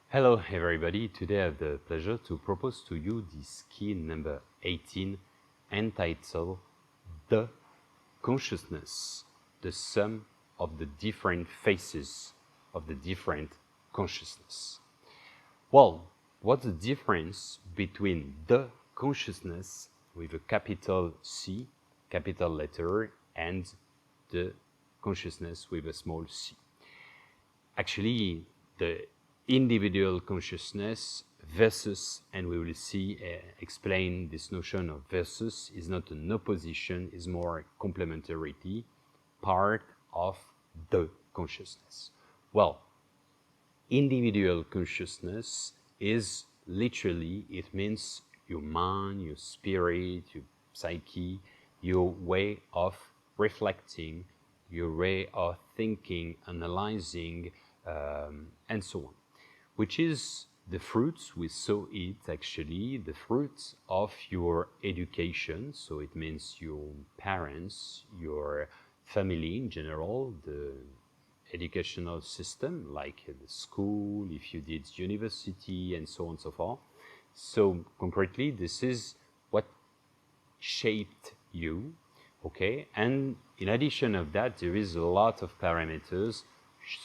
Hello everybody, today I have the pleasure to propose to you the skill number 18 entitled The Consciousness, the sum of the different faces of the different consciousness. Well, what's the difference between the consciousness with a capital C, capital letter, and the consciousness with a small c? Actually, the individual consciousness versus, and we will see, explain this notion of versus is not an opposition, is more complementarity, part of the consciousness. Well, individual consciousness is literally, it means your mind, your spirit, your psyche, your way of reflecting, your way of thinking, analyzing, and so on, which is the fruits, we saw it actually, the fruits of your education. So it means your parents, your family in general, the educational system, like the school, if you did university, and so on and so forth. So concretely, this is what shaped you, okay? And in addition of that, there is a lot of parameters,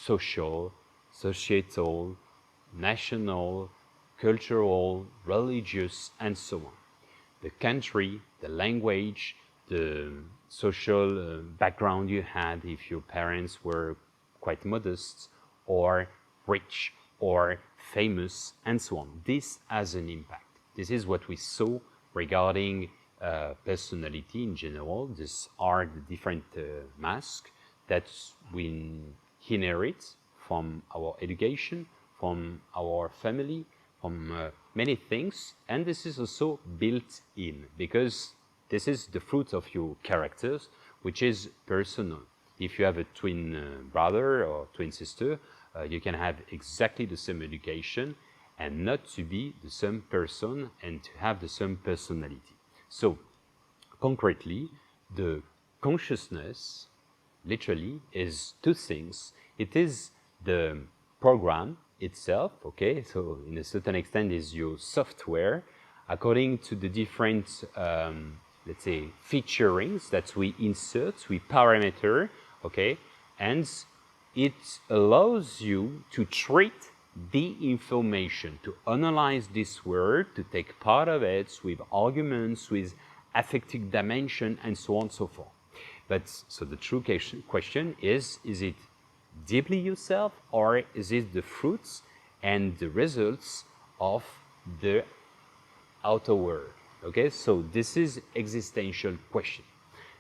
social, societal, national, cultural, religious, and so on. The country, the language, the social background you had, if your parents were quite modest or rich or famous, and so on. This has an impact. This is what we saw regarding personality in general. These are the different masks that we inherit from our education, from our family, from many things, and this is also built in because this is the fruit of your characters, which is personal. If you have a twin brother or twin sister, you can have exactly the same education and not to be the same person and to have the same personality. So, concretely, the consciousness literally is two things. It is the program itself, okay, so in a certain extent is your software according to the different, let's say, featurings that we insert, we parameter, okay, and it allows you to treat the information, to analyze this word, to take part of it with arguments, with affective dimension, and so on and so forth. But so the true question is it deeply yourself, or is it the fruits and the results of the outer world? Okay, so this is existential question.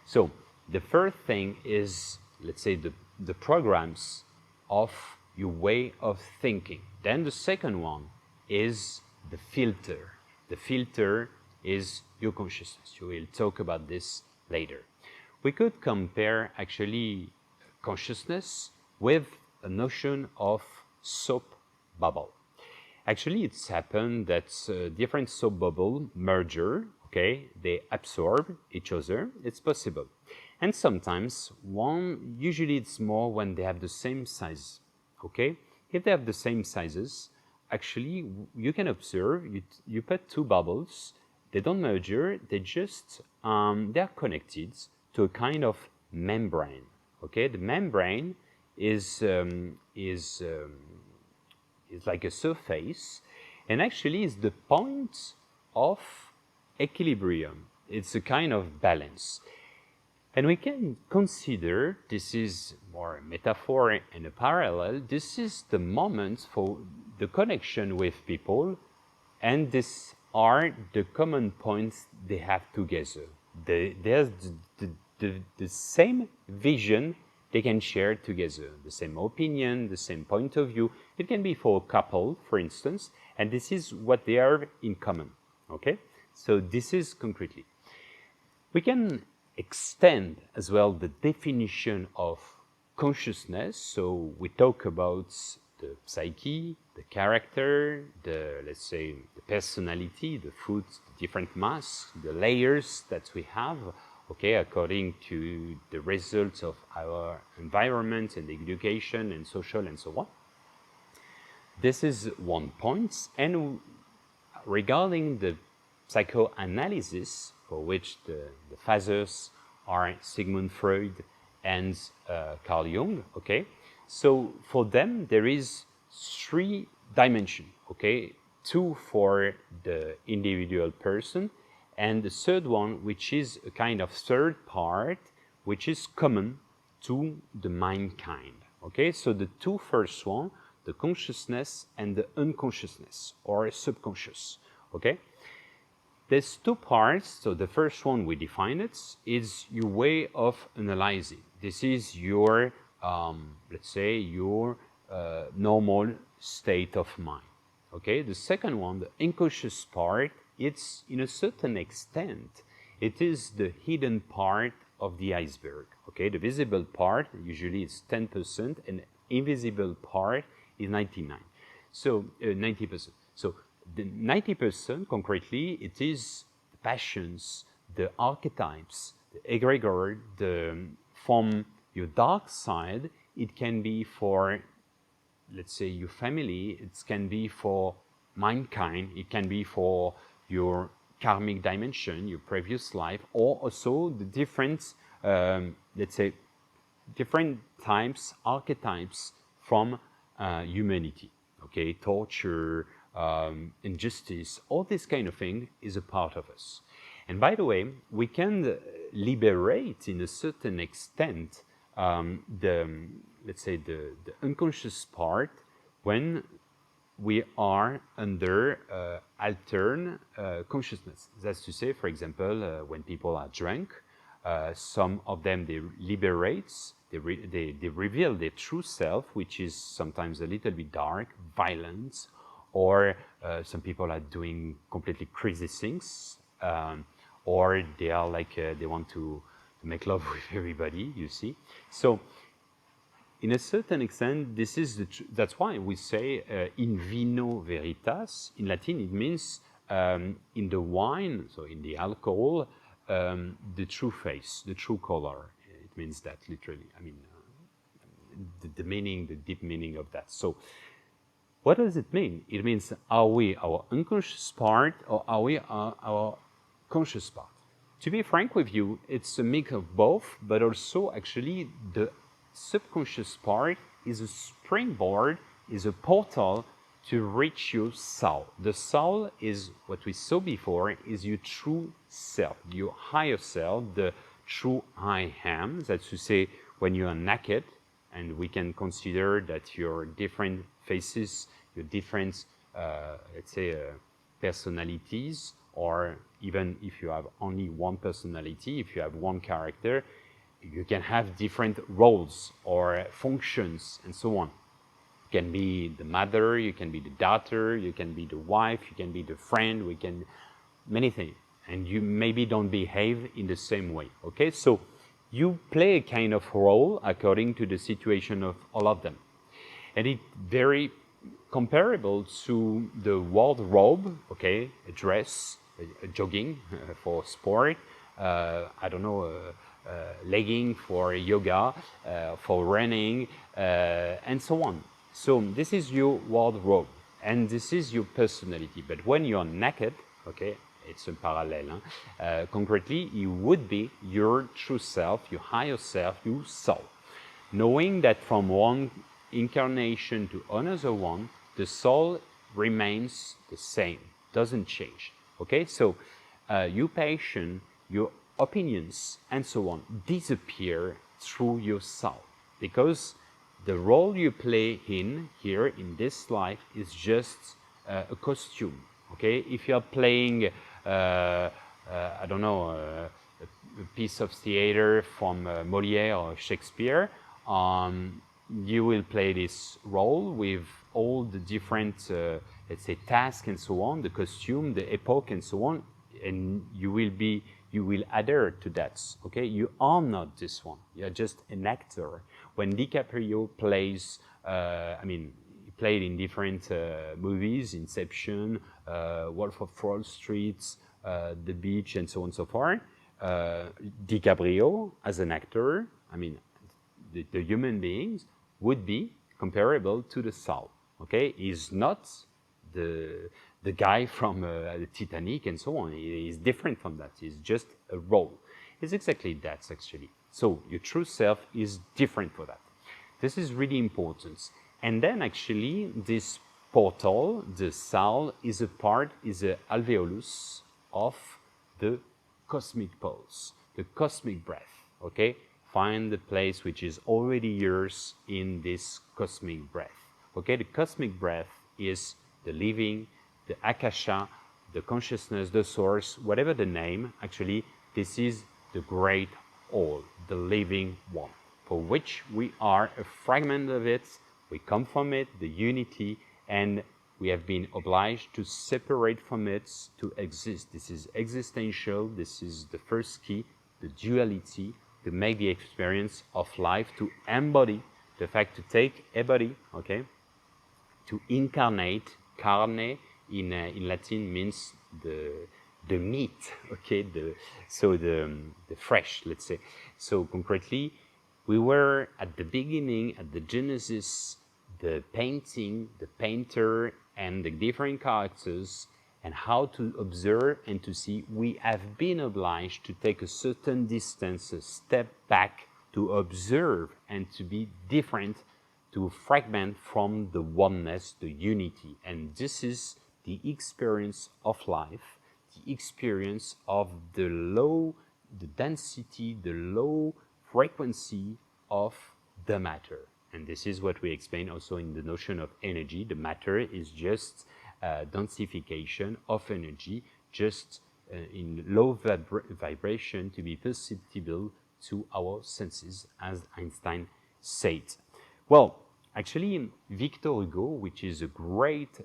So the first thing is, let's say, the programs of your way of thinking. Then the second one is the filter. The filter is your consciousness. You will talk about this later. We could compare actually consciousness with a notion of soap bubble. Actually, it's happened that different soap bubble merger, okay, they absorb each other, it's possible. And sometimes one, usually it's more when they have the same size, okay? If they have the same sizes, actually you can observe, you put two bubbles, they don't merge, they just, they are connected to a kind of membrane, okay? The membrane is like a surface, and actually is the point of equilibrium. It's a kind of balance. And we can consider, this is more a metaphor and a parallel, this is the moment for the connection with people, and these are the common points they have together. There's the same vision they can share together, the same opinion, the same point of view. It can be for a couple, for instance, and this is what they are in common, okay? So this is concretely. We can extend as well the definition of consciousness. So we talk about the psyche, the character, the, let's say, the personality, the fruits, the different masks, the layers that we have, okay, according to the results of our environment and education and social and so on. this is one point. And regarding the psychoanalysis, for which the fathers are Sigmund Freud and Carl Jung, okay? So for them, there is 3 dimensions, okay? 2 for the individual person, and the third one, which is a kind of third part, which is common to the mankind, okay? So the 2 first one, the consciousness and the unconsciousness, or subconscious, okay? There's 2 parts. So the first one, we define it, is your way of analyzing. This is your, let's say, your normal state of mind. Okay. The second one, the unconscious part, it's in a certain extent, it is the hidden part of the iceberg. Okay. The visible part usually is 10%, and invisible part is 99. So 90%. So the 90%, concretely, it is the passions, the archetypes, the egregor, from your dark side. It can be for, let's say, your family. It can be for mankind. It can be for your karmic dimension, your previous life, or also the different, let's say, different types, archetypes from humanity. Okay, torture, injustice, all this kind of thing is a part of us. And by the way, we can liberate, in a certain extent, let's say, the unconscious part when we are under alternate consciousness. That's to say, for example, when people are drunk, some of them, they liberate, they reveal their true self, which is sometimes a little bit dark, violent, or some people are doing completely crazy things, or they are like, they want to make love with everybody, you see. So in a certain extent, this is that's why we say in vino veritas. In Latin, it means in the wine, so in the alcohol, the true face, the true color. It means that literally. I mean, the meaning, the deep meaning of that. So what does it mean? It means, are we our unconscious part, or are we our conscious part? To be frank with you, it's a mix of both, but also actually the subconscious part is a springboard, is a portal to reach your soul. The soul is what we saw before, is your true self, your higher self, the true I am. That's to say, when you are naked, and we can consider that your different faces, your different, let's say, personalities, or even if you have only one personality, if you have one character, you can have different roles or functions and so on. You can be the mother, you can be the daughter, you can be the wife, you can be the friend, we can, many things. And you maybe don't behave in the same way, okay? So you play a kind of role according to the situation of all of them. And it's very comparable to the wardrobe, okay? A dress, a jogging for sport, I don't know, legging for yoga, for running, and so on. So this is your wardrobe, and this is your personality. But when you're naked, okay, it's a parallel. Concretely, you would be your true self, your higher self, your soul. Knowing that from one incarnation to another one, the soul remains the same, doesn't change. Okay, so your passion, your opinions, and so on disappear through your soul, because the role you play here in this life is just a costume. Okay, if you are playing, I don't know, a piece of theater from Molière or Shakespeare, you will play this role with all the different, let's say, tasks and so on, the costume, the epoch, and so on, and you will adhere to that. Okay, you are not this one. You are just an actor. When DiCaprio plays, I mean, he played in different movies, Inception, Wolf of Wall Street, The Beach, and so on and so forth. DiCaprio, as an actor, I mean, the human beings would be comparable to the soul. okay? He's not the guy from the Titanic and so on. He is different from that. He's just a role. It's exactly that, actually. So your true self is different for that. This is really important. And then actually this portal, the soul, is a alveolus of the cosmic pulse, the cosmic breath, okay? Find the place which is already yours in this cosmic breath, okay? The cosmic breath is the living, the akasha, the consciousness, the source, whatever the name, actually, this is the great all, the living one, for which we are a fragment of it, we come from it, the unity, and we have been obliged to separate from it to exist. This is existential, this is the first key, the duality, to make the experience of life, to embody, the fact to take a body, okay, to incarnate, carne in Latin means the meat, okay, the fresh, let's say. So concretely, we were at the beginning, at the genesis, the painting, the painter, and the different characters, and how to observe and to see. We have been obliged to take a certain distance, a step back, to observe and to be different, to fragment from the oneness, the unity. And this is the experience of life, the experience of the low, the density, the low frequency of the matter. And this is what we explain also in the notion of energy. The matter is just densification of energy, just in low vibration to be perceptible to our senses, as Einstein said. Well, actually, Victor Hugo, which is a great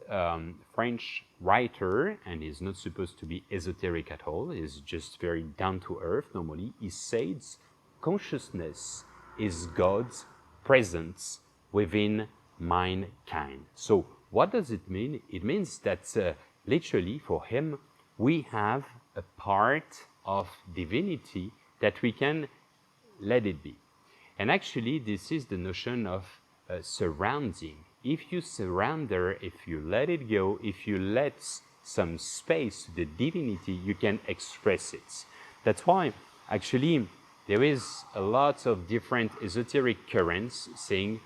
French writer, and is not supposed to be esoteric at all, is just very down to earth normally, he says consciousness is God's presence within mankind. So what does it mean? It means that literally for him, we have a part of divinity that we can let it be. And actually, this is the notion of surrounding. If you surrender, if you let it go, if you let some space to the divinity, you can express it. That's why, actually, there is a lot of different esoteric currents saying,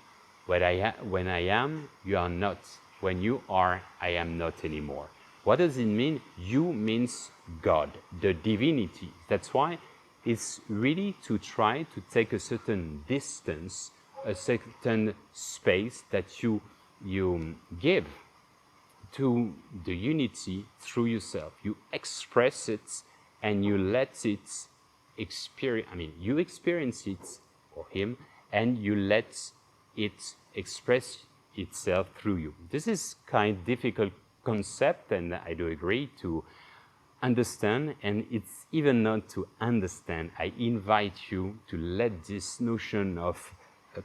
when I am, you are not. When you are, I am not anymore. What does it mean? You means God, the divinity. That's why it's really to try to take a certain distance, a certain space that you give to the unity through yourself. You express it and you let it experience, you experience it for him and you let it express itself through you. This is kind of difficult concept, and I do agree to understand, and it's even not to understand. I invite you to let this notion of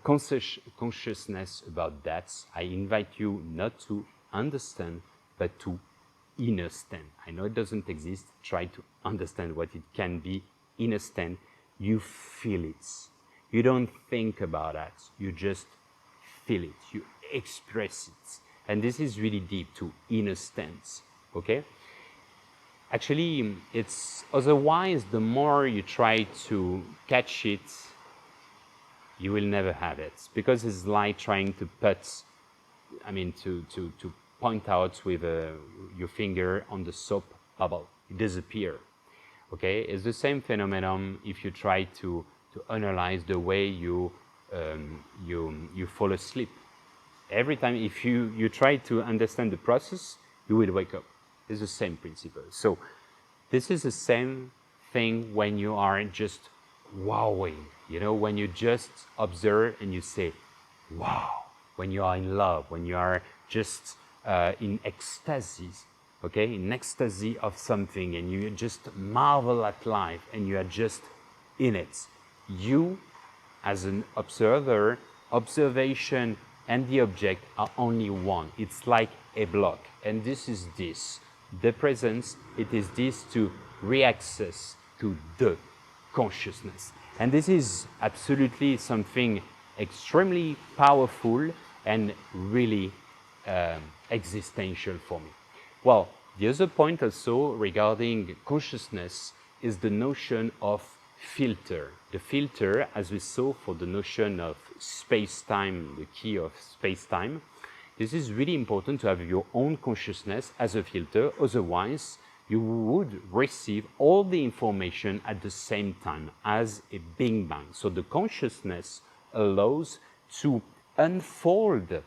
consciousness about that, I invite you not to understand, but to understand. I know it doesn't exist. Try to understand what it can be. Understand. You feel it. You don't think about that. You just feel it. You express it. And this is really deep, to understand. Okay? Actually, it's otherwise, the more you try to catch it, you will never have it, because it's like trying to to point out with your finger on the soap bubble. It disappears. Okay, it's the same phenomenon if you try to analyze the way you fall asleep. Every time, if you try to understand the process, you will wake up. It's the same principle. So this is the same thing when you are just wowing, when you just observe and you say, wow, when you are in love, when you are just in ecstasy, okay, in ecstasy of something, and you just marvel at life and you are just in it. You, as an observer, observation and the object are only one. It's like a block, and this is this. The presence, it is this to re-access to the consciousness. And this is absolutely something extremely powerful and really existential for me. Well, the other point also regarding consciousness is the notion of filter. The filter, as we saw for the notion of space-time, the key of space-time, this is really important to have your own consciousness as a filter, otherwise you would receive all the information at the same time as a Big Bang. So the consciousness allows to unfold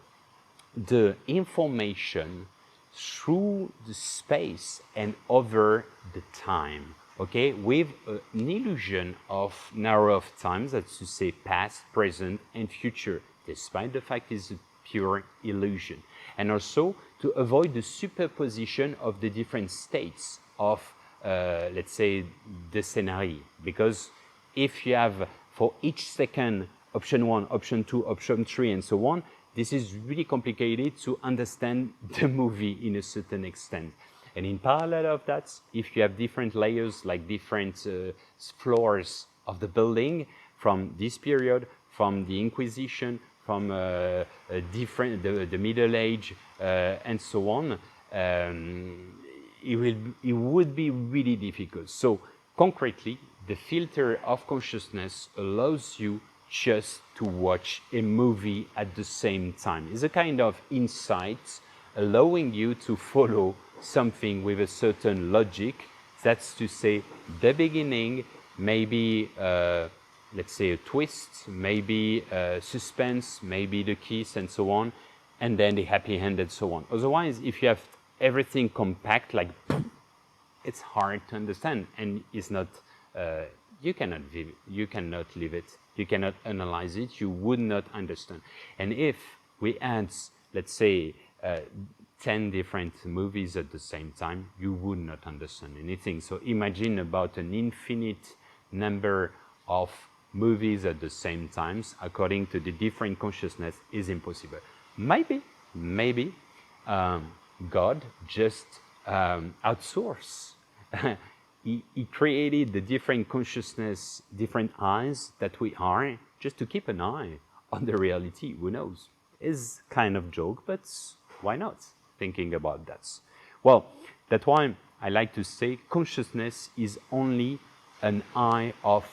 the information through the space and over the time, okay, with an illusion of narrow of times, that's to say past, present, and future, despite the fact it's a pure illusion. And also to avoid the superposition of the different states of, let's say, the scenario. Because if you have for each second option 1, option 2, option 3, and so on, this is really complicated to understand the movie in a certain extent. And in parallel of that, if you have different layers, like different floors of the building, from this period, from the Inquisition, from the Middle Age, and so on, it would be really difficult. So concretely, the filter of consciousness allows you just to watch a movie at the same time. It's a kind of insight allowing you to follow something with a certain logic. That's to say, the beginning, maybe, let's say, a twist, maybe suspense, maybe the kiss, and so on, and then the happy end, and so on. Otherwise, if you have everything compact, like, it's hard to understand, and it's not, you cannot live it, you cannot analyze it, you would not understand. And if we add, let's say, 10 different movies at the same time, you would not understand anything. So imagine about an infinite number of movies at the same time, according to the different consciousness, is impossible. Maybe God just outsourced. He created the different consciousness, different eyes that we are, just to keep an eye on the reality. Who knows? It's kind of joke, but why not? Thinking about that. Well, that's why I like to say consciousness is only an eye of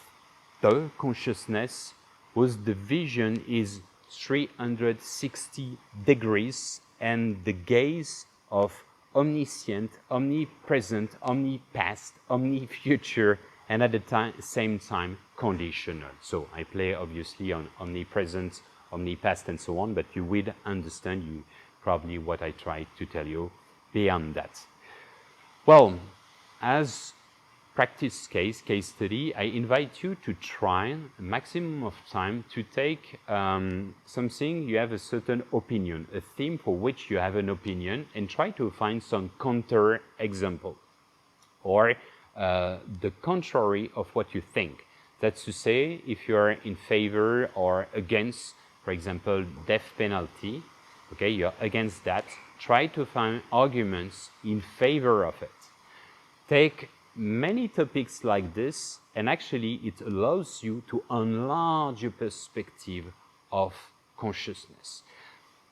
the consciousness, whose division is 360 degrees, and the gaze of omniscient, omnipresent, omnipast, omnifuture, and at the same time conditional. So I play obviously on omnipresent, omnipast, and so on, but you will understand probably what I try to tell you beyond that. Well, as practice case study, I invite you to try a maximum of time to take something you have a certain opinion, a theme for which you have an opinion, and try to find some counter example or the contrary of what you think. That's to say, if you are in favor or against, for example, death penalty, okay, you're against that, try to find arguments in favor of it. Take many topics like this, and actually it allows you to enlarge your perspective of consciousness.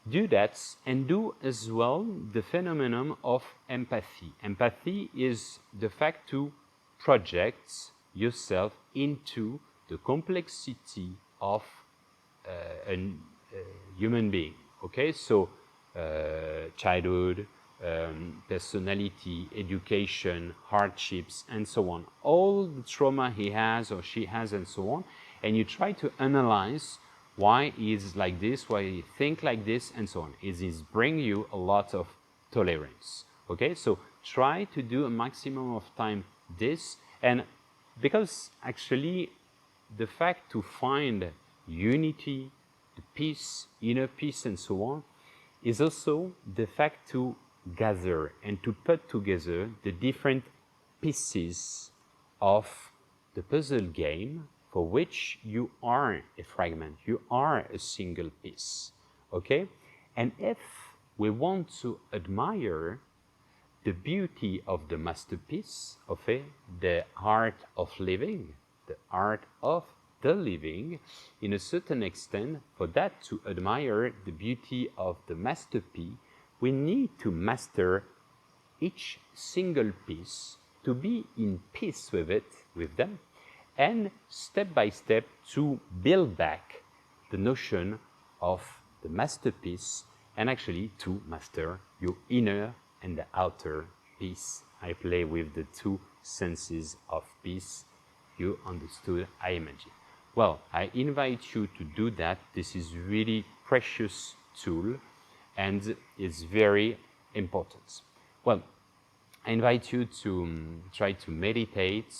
Do that, and do as well the phenomenon of empathy. Empathy is the fact to project yourself into the complexity of a human being. Okay, so childhood, personality, education, hardships, and so on. All the trauma he has or she has, and so on. And you try to analyze why he is like this, why he think like this, and so on. It is bring you a lot of tolerance. Okay, so try to do a maximum of time this, and because actually the fact to find unity, the peace, inner peace, and so on, is also the fact to gather and to put together the different pieces of the puzzle game for which you are a fragment, you are a single piece, okay? And if we want to admire the beauty of the masterpiece, okay, the art of living, the art of the living, in a certain extent, for that to admire the beauty of the masterpiece, we need to master each single piece, to be in peace with it, with them, and step by step to build back the notion of the masterpiece and actually to master your inner and the outer peace. I play with the two senses of peace. You understood, I imagine. Well, I invite you to do that. This is really precious tool and it's very important. Well, I invite you to try to meditate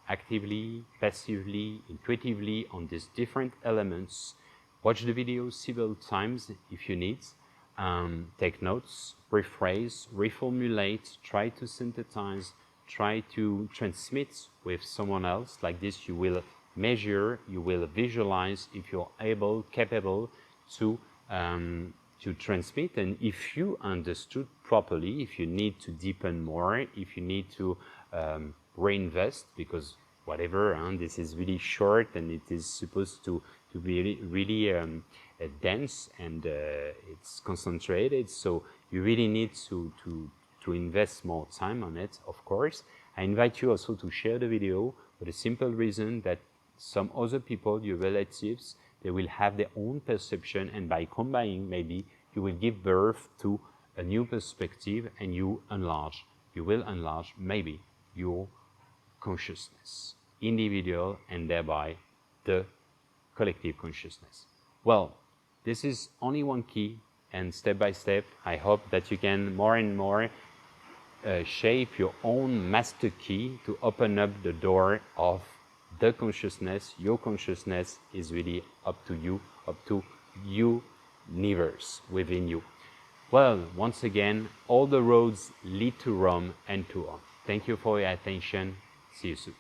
actively, passively, intuitively on these different elements. Watch the video several times if you need. Take notes, rephrase, reformulate, try to synthesize, try to transmit with someone else. Like this, you will measure, you will visualize if you're able, capable to transmit. And if you understood properly, if you need to deepen more, if you need to reinvest, because whatever, this is really short and it is supposed to be really dense and it's concentrated, so you really need to invest more time on it, of course. I invite you also to share the video for the simple reason that some other people, your relatives, they will have their own perception, and by combining, maybe you will give birth to a new perspective and you will enlarge maybe your consciousness, individual and thereby the collective consciousness. Well, this is only one key, and step by step, I hope that you can more and more shape your own master key to open up the door of the consciousness. Your consciousness is really up to you, up to universe within you. Well, once again, all the roads lead to Rome and to on. Thank you for your attention. See you soon.